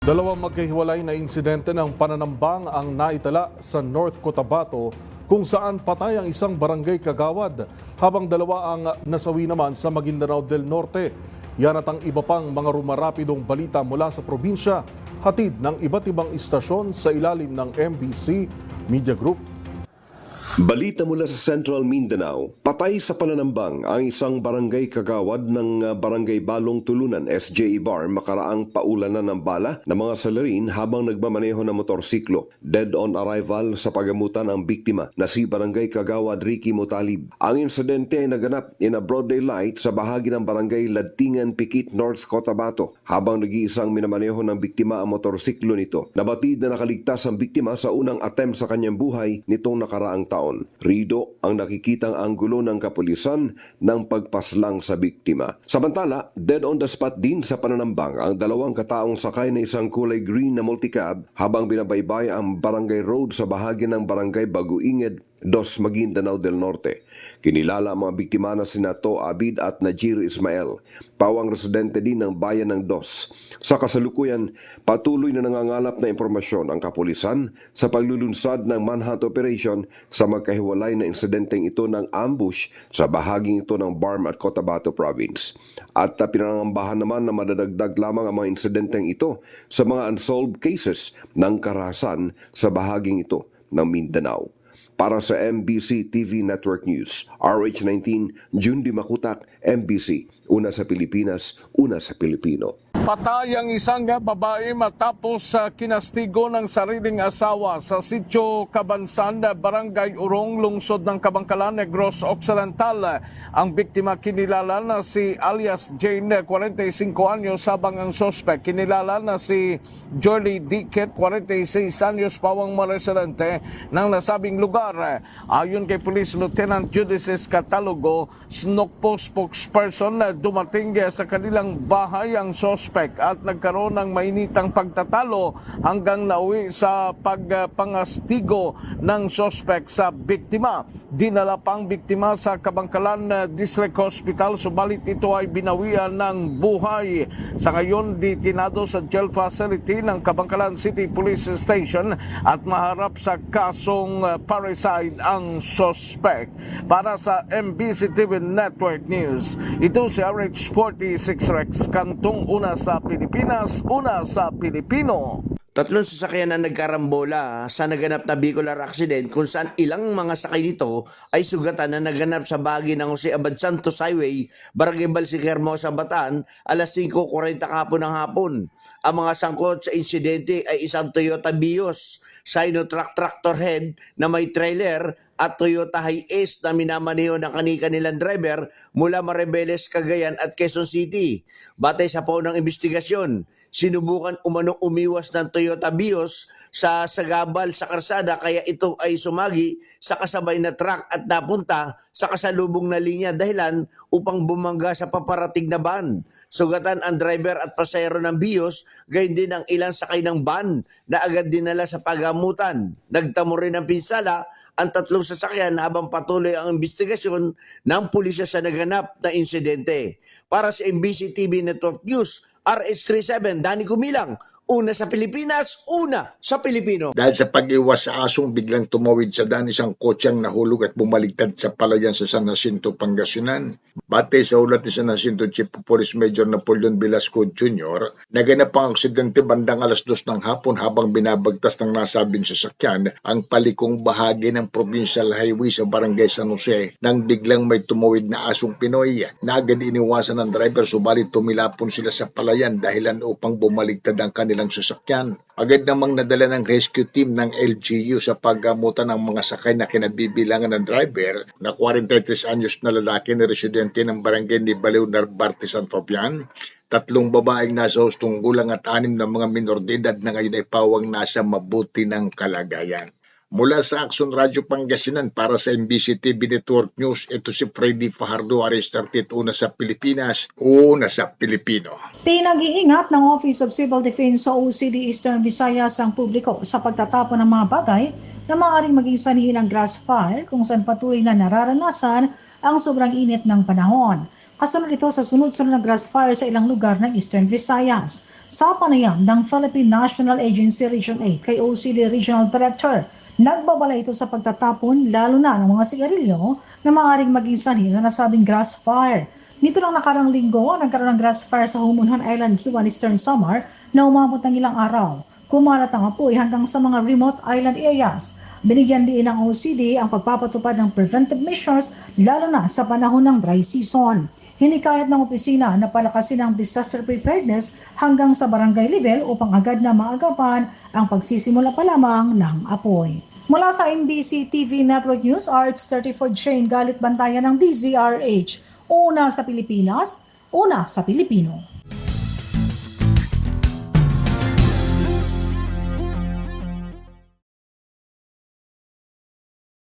Dalawang magkahiwalay na insidente ng pananambang ang naitala sa North Cotabato kung saan patay ang isang barangay kagawad habang dalawa ang nasawi naman sa Maguindanao del Norte. Yan at ang iba pang mga rumarapidong balita mula sa probinsya, hatid ng iba't ibang istasyon sa ilalim ng MBC Media Group. Balita mula sa Central Mindanao, patay sa pananambang ang isang barangay kagawad ng Barangay Balong Tulunan, SJ Ibar, makaraang paulanan ng bala ng mga salarin habang nagmamaneho ng motorsiklo. Dead on arrival sa pagamutan ang biktima na si Barangay Kagawad Ricky Mutalib. Ang insidente ay naganap in a broad daylight sa bahagi ng Barangay Ladtingan, Pikit, North Cotabato habang nag-iisang minamaneho ng biktima ang motorsiklo nito. Nabatid na nakaligtas ang biktima sa unang attempt sa kanyang buhay nitong nakaraang taon. Rido ang nakikitang anggulo ng kapulisan ng pagpaslang sa biktima. Samantala, dead on the spot din sa pananambang ang dalawang kataong sakay na isang kulay green na multicab habang binabaybay ang barangay road sa bahagi ng Barangay Baguinged, Dos, Maguindanao del Norte. Kinilala ang mga biktima na sina To Abid at Najir Ismael, pawang residente din ng bayan ng Dos. Sa kasalukuyan, patuloy na nangangalap na impormasyon ang kapulisan sa paglulunsad ng manhunt operation sa magkahiwalay na insidenteng ito ng ambush sa bahaging ito ng Barm at Cotabato Province. At pinangangambahan naman na madadagdag lamang ang mga insidenteng ito sa mga unsolved cases ng karahasan sa bahaging ito ng Mindanao. Para sa MBC TV Network News, RH19, Jundi Makutak, MBC, una sa Pilipinas, una sa Pilipino. Patay ang isang babae matapos kinastigo ng sariling asawa sa Sitio Cabansan, Barangay Urong, lungsod ng Kabangkalan, Negros Occidental. Ang biktima kinilala na si alias Jane, 45 anyos, habang ang sospek kinilala na si Jolie Dicket, 46 anyos, pawang mga residente ng nasabing lugar. Ayon kay Police Lieutenant Judices Catalogo, SNOCPO spokesperson, dumating sa kanilang bahay ang sospek at nagkaroon ng mainitang pagtatalo hanggang nauwi sa pagpangastigo ng sospek sa biktima. Dinala pang biktima sa Kabangkalan District Hospital, subalit ito ay binawian ng buhay. Sa ngayon, ditinado sa jail facility ng Kabangkalan City Police Station at maharap sa kasong parricide ang sospek. Para sa MBC TV Network News, ito si RH46 Rex, kantong una sa Pilipinas, una sa Pilipino. Tatlong sasakyan na nagkarambola sa naganap na vehicular accident kung saan ilang mga sakay nito ay sugatan na naganap sa bahagi ng Jose Abad Santos Highway, Barangay Balsic, Hermosa, Bataan, alas 5:40 kahapon ng hapon. Ang mga sangkot sa insidente ay isang Toyota Vios, Sinotrack tractor head na may trailer at Toyota Hiace na minamaneho ng kanilang driver mula Maribeles, Cagayan at Quezon City. Batay sa paunang investigasyon, sinubukan umanong umiwas ng Toyota Vios sa sagabal sa karsada kaya ito ay sumagi sa kasabay na truck at napunta sa kasalubong na linya dahilan upang bumangga sa paparating na van. Sugatan ang driver at pasahero ng Vios, gayon din ang ilang sakay ng van na agad dinala sa pagamutan. Nagtamo rin ng pinsala ang tatlong sasakyan habang patuloy ang investigasyon ng pulisya sa naganap na insidente. Para sa MBC TV Network News, RH37, Danny Kumilang, una sa Pilipinas, una sa Pilipino. Dahil sa pag-iwas sa asong biglang tumawid sa daan isang kotseng nahulog at bumaligtad sa palayan sa San Jacinto, Pangasinan. Batay sa ulat ni San Jacinto Chief of Police Major Napoleon Velasco Jr., naganap ang aksidente bandang alas 2 ng hapon habang binabagtas ng nasabing sasakyan ang palikong bahagi ng Provincial Highway sa Barangay San Jose nang biglang may tumawid na asong Pinoy na agad iniwasan ng driver, subalit tumilapon sila sa palayan dahilan upang bumaligtad ang kanilang sasakyan. Agad namang nadala ng rescue team ng LGU sa paggamutan ng mga sakay na kinabibilangan ng driver na 43 anyos na lalaki na residente ng barangay ni Baliw, Narvarte, San Fabian, 3 babaeng nasa hustong gulang at 6 na mga minor de edad na ngayon ay pawang nasa mabuti ng kalagayan. Mula sa Action Radio Pangasinan para sa MBC TV Network News, ito si Freddy Fajardo, RH38, una sa Pilipinas, una sa Pilipino. Pinag-iingat ng Office of Civil Defense sa OCD Eastern Visayas ang publiko sa pagtatapon ng mga bagay na maaaring maging sanhi ng grass fire kung saan patuloy na nararanasan ang sobrang init ng panahon. Kasunod ito sa sunod-sunod na grass fire sa ilang lugar ng Eastern Visayas. sa panayam ng Philippine National Agency Region 8 kay OCD Regional Director. Nagbabala ito sa pagtatapon lalo na ng mga sigarilyo na maaaring maging sanhi na nasabing grass fire. Nito lang nakarang linggo, nagkaroon ng grass fire sa Humunhan Island, Kiwan, Eastern Samar na umabot ng ilang araw. Kumalat ang apoy hanggang sa mga remote island areas. Binigyan din ng OCD ang pagpapatupad ng preventive measures lalo na sa panahon ng dry season. Hinikayat ng opisina na palakasin ang disaster preparedness hanggang sa barangay level upang agad na maagapan ang pagsisimula pa lamang ng apoy. Mula sa NBC TV Network News, RH34 Jane Galit Bantayan ng DZRH. Una sa Pilipinas, una sa Pilipino.